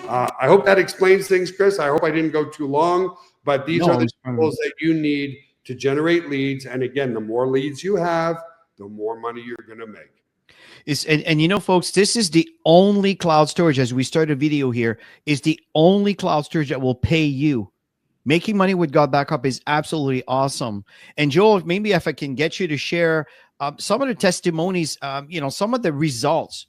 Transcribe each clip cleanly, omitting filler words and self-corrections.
I hope that explains things, Chris. I hope I didn't go too long, but these are the tools that you need to generate leads. And again, the more leads you have, the more money you're going to make. And you know, folks, this is the only cloud storage, as we start a video here, is the only cloud storage that will pay you. Making money with Gotbackup is absolutely awesome. And Joel, maybe if I can get you to share some of the testimonies, some of the results.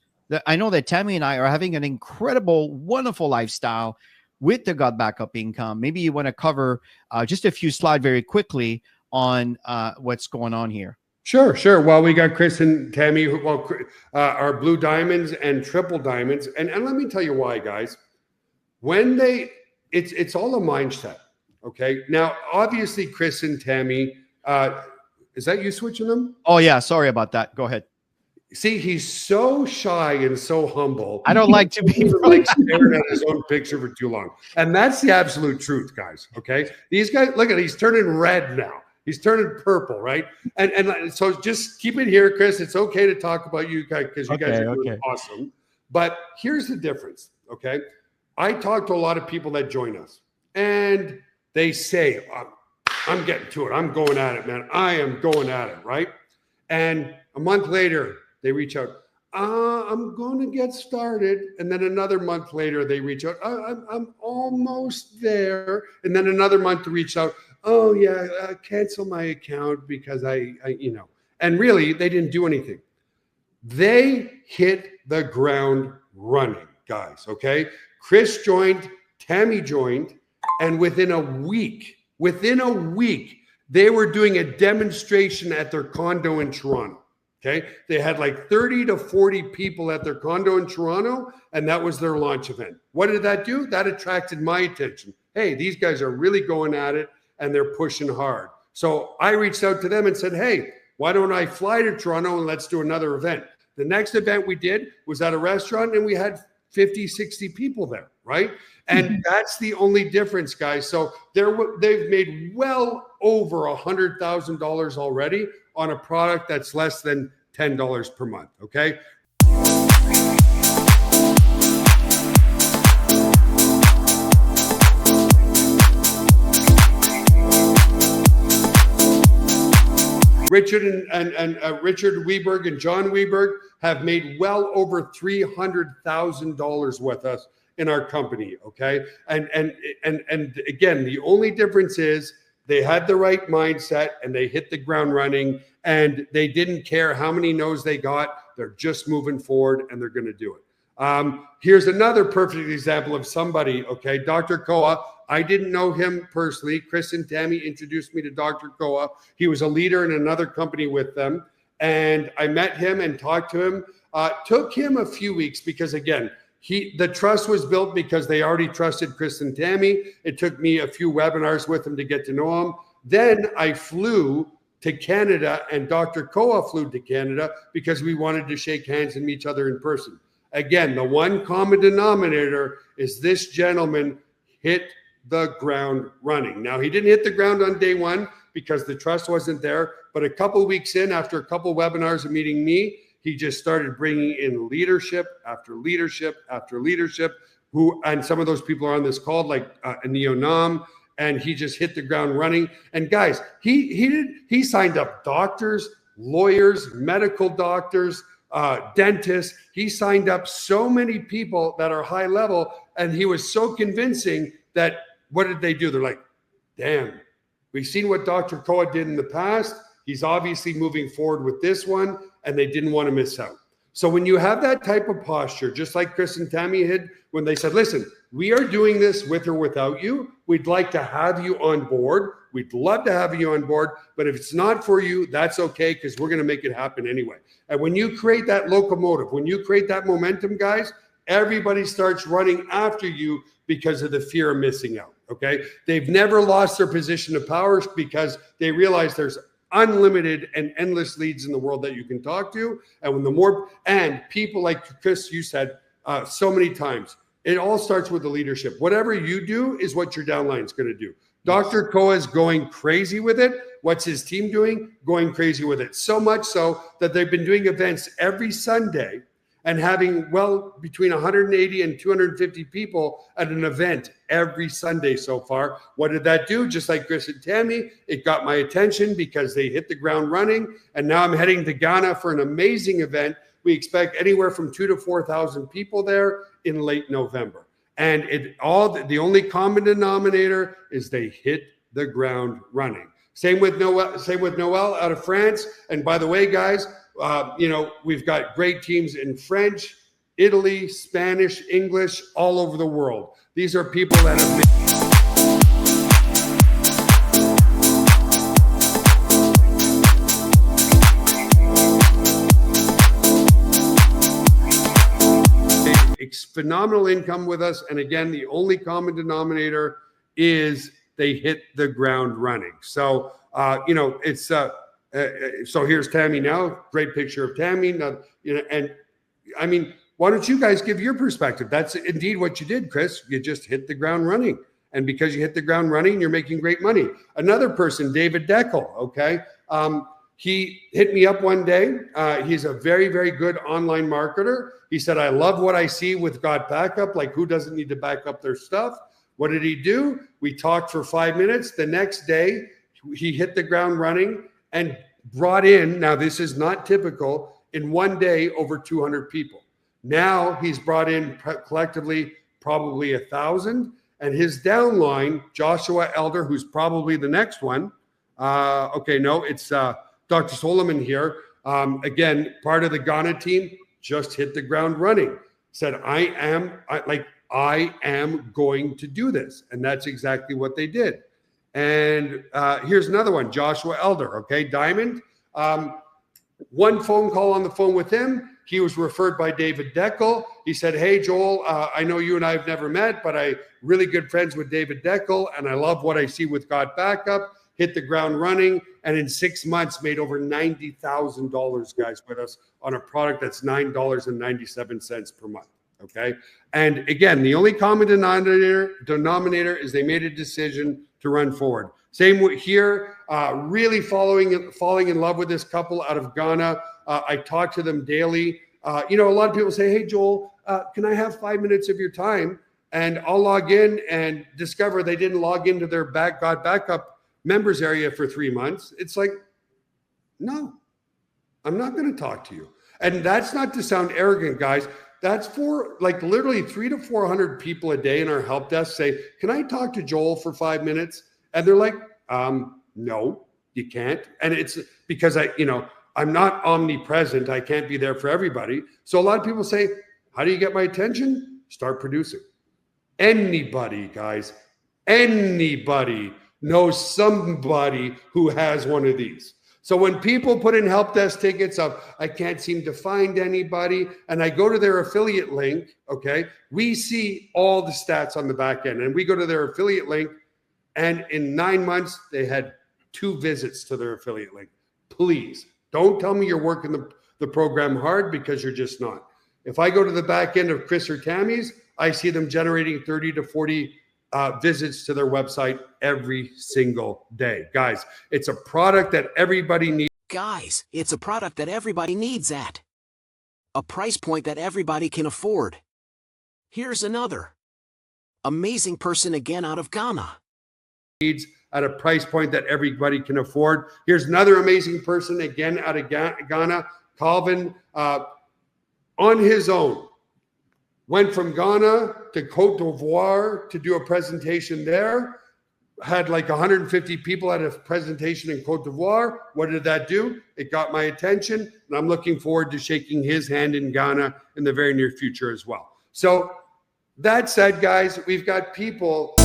I know that Tammy and I are having an incredible, wonderful lifestyle with the Gotbackup income. Maybe you want to cover just a few slides very quickly on what's going on here. Sure. Well, we got Chris and Tammy, our blue diamonds and triple diamonds. And let me tell you why, guys. When it's all a mindset, okay? Now, obviously, Chris and Tammy, is that you switching them? Oh, yeah. Sorry about that. Go ahead. See, he's so shy and so humble. I don't like to be like staring at his own picture for too long. And that's the absolute truth, guys, okay? These guys, look at it. He's turning red now. He's turning purple, right? And so just keep it here, Chris. It's okay to talk about you guys because you guys are doing awesome. But here's the difference, okay? I talk to a lot of people that join us, and they say, I'm getting to it. I'm going at it, man. I am going at it, right? And a month later, they reach out. I'm going to get started. And then another month later, they reach out. I'm almost there. And then another month to reach out. Oh, yeah, cancel my account because I and really, they didn't do anything. They hit the ground running, guys, okay? Chris joined, Tammy joined, and within a week, they were doing a demonstration at their condo in Toronto, okay? They had like 30 to 40 people at their condo in Toronto, and that was their launch event. What did that do? That attracted my attention. Hey, these guys are really going at it, and they're pushing hard. So I reached out to them and said, hey, why don't I fly to Toronto and let's do another event? The next event we did was at a restaurant, and we had 50, 60 people there, right? And that's the only difference, guys. So they've made well over $100,000 already on a product that's less than $10 per month, okay? Richard and Richard Weberg and John Weberg have made well over $300,000 with us in our company. Okay, and again, the only difference is they had the right mindset and they hit the ground running, and they didn't care how many no's they got. They're just moving forward, and they're going to do it. Here's another perfect example of somebody. Okay, Dr. Koa. I didn't know him personally. Chris and Tammy introduced me to Dr. Koa. He was a leader in another company with them. And I met him and talked to him. Took him a few weeks because, again, the trust was built because they already trusted Chris and Tammy. It took me a few webinars with him to get to know him. Then I flew to Canada, and Dr. Koa flew to Canada because we wanted to shake hands and meet each other in person. Again, the one common denominator is this gentleman hit the ground running. Now, he didn't hit the ground on day one because the trust wasn't there, but a couple of weeks in, after a couple of webinars and meeting me, he just started bringing in leadership after leadership after leadership, and some of those people are on this call, like Anil Nam, and he just hit the ground running. And guys, he signed up doctors, lawyers, medical doctors, dentists. He signed up so many people that are high level, and he was so convincing that what did they do? They're like, damn, we've seen what Dr. Koa did in the past. He's obviously moving forward with this one, and they didn't want to miss out. So when you have that type of posture, just like Chris and Tammy had when they said, listen, we are doing this with or without you. We'd like to have you on board. We'd love to have you on board. But if it's not for you, that's okay, because we're going to make it happen anyway. And when you create that locomotive, when you create that momentum, guys, everybody starts running after you because of the fear of missing out, okay? They've never lost their position of power because they realize there's unlimited and endless leads in the world that you can talk to. And people like Chris, you said so many times, it all starts with the leadership. Whatever you do is what your downline is going to do. Dr. Koa is going crazy with it. What's his team doing? Going crazy with it. So much so that they've been doing events every Sunday. and having well between 180 and 250 people at an event every Sunday so far. What did that do? Just like Chris and Tammy, it got my attention because they hit the ground running. And now I'm heading to Ghana for an amazing event. We expect anywhere from 2,000 to 4,000 people there in late November. And the only common denominator is they hit the ground running. Same with Noel out of France. And by the way, guys, we've got great teams in French, Italy, Spanish, English, all over the world. These are people that have made phenomenal income with us. And again, the only common denominator is they hit the ground running. So, so here's Tammy now. Great picture of Tammy. Now, and I mean, why don't you guys give your perspective? That's indeed what you did, Chris. You just hit the ground running. And because you hit the ground running, you're making great money. Another person, David Deckel, okay? He hit me up one day. He's a very, very good online marketer. He said, I love what I see with Gotbackup. Like, who doesn't need to back up their stuff? What did he do? We talked for 5 minutes. The next day, he hit the ground running and brought in, now this is not typical, in one day over 200 people. Now he's brought in collectively probably 1,000. And his downline, Joshua Elder, who's probably the next one. It's Dr. Solomon here. Again, part of the Ghana team, just hit the ground running. Said, I am going to do this. And that's exactly what they did. And here's another one, Joshua Elder, okay, Diamond. One phone call on the phone with him. He was referred by David Deckel. He said, hey, Joel, I know you and I have never met, but I'm really good friends with David Deckel, and I love what I see with Gotbackup. Hit the ground running, and in 6 months made over $90,000, guys, with us on a product that's $9.97 per month. Okay. And again, the only common denominator is they made a decision to run forward. Same with here, really falling in love with this couple out of Ghana. I talk to them daily. A lot of people say, hey, Joel, can I have 5 minutes of your time? And I'll log in and discover they didn't log into their Gotbackup members area for 3 months. It's like, no, I'm not going to talk to you. And that's not to sound arrogant, guys. That's for like literally 300 to 400 people a day in our help desk say, can I talk to Joel for 5 minutes? And they're like, no, you can't. And it's because I'm not omnipresent. I can't be there for everybody. So a lot of people say, how do you get my attention? Start producing. Anybody, guys, anybody knows somebody who has one of these. So when people put in help desk tickets of, I can't seem to find anybody, and I go to their affiliate link, okay, we see all the stats on the back end, and we go to their affiliate link, and in 9 months, they had 2 visits to their affiliate link. Please, don't tell me you're working the program hard, because you're just not. If I go to the back end of Chris or Tammy's, I see them generating 30 to 40 visits to their website every single day. Guys, it's a product that everybody needs. Guys, it's a product that everybody needs at a price point that everybody can afford. Here's another amazing person again out of Ghana. Needs at a price point that everybody can afford. Here's another amazing person again out of Ghana, Calvin, on his own. Went from Ghana to Cote d'Ivoire to do a presentation there. Had like 150 people at a presentation in Cote d'Ivoire. What did that do? It got my attention, and I'm looking forward to shaking his hand in Ghana in the very near future as well. So that said, guys, we've got people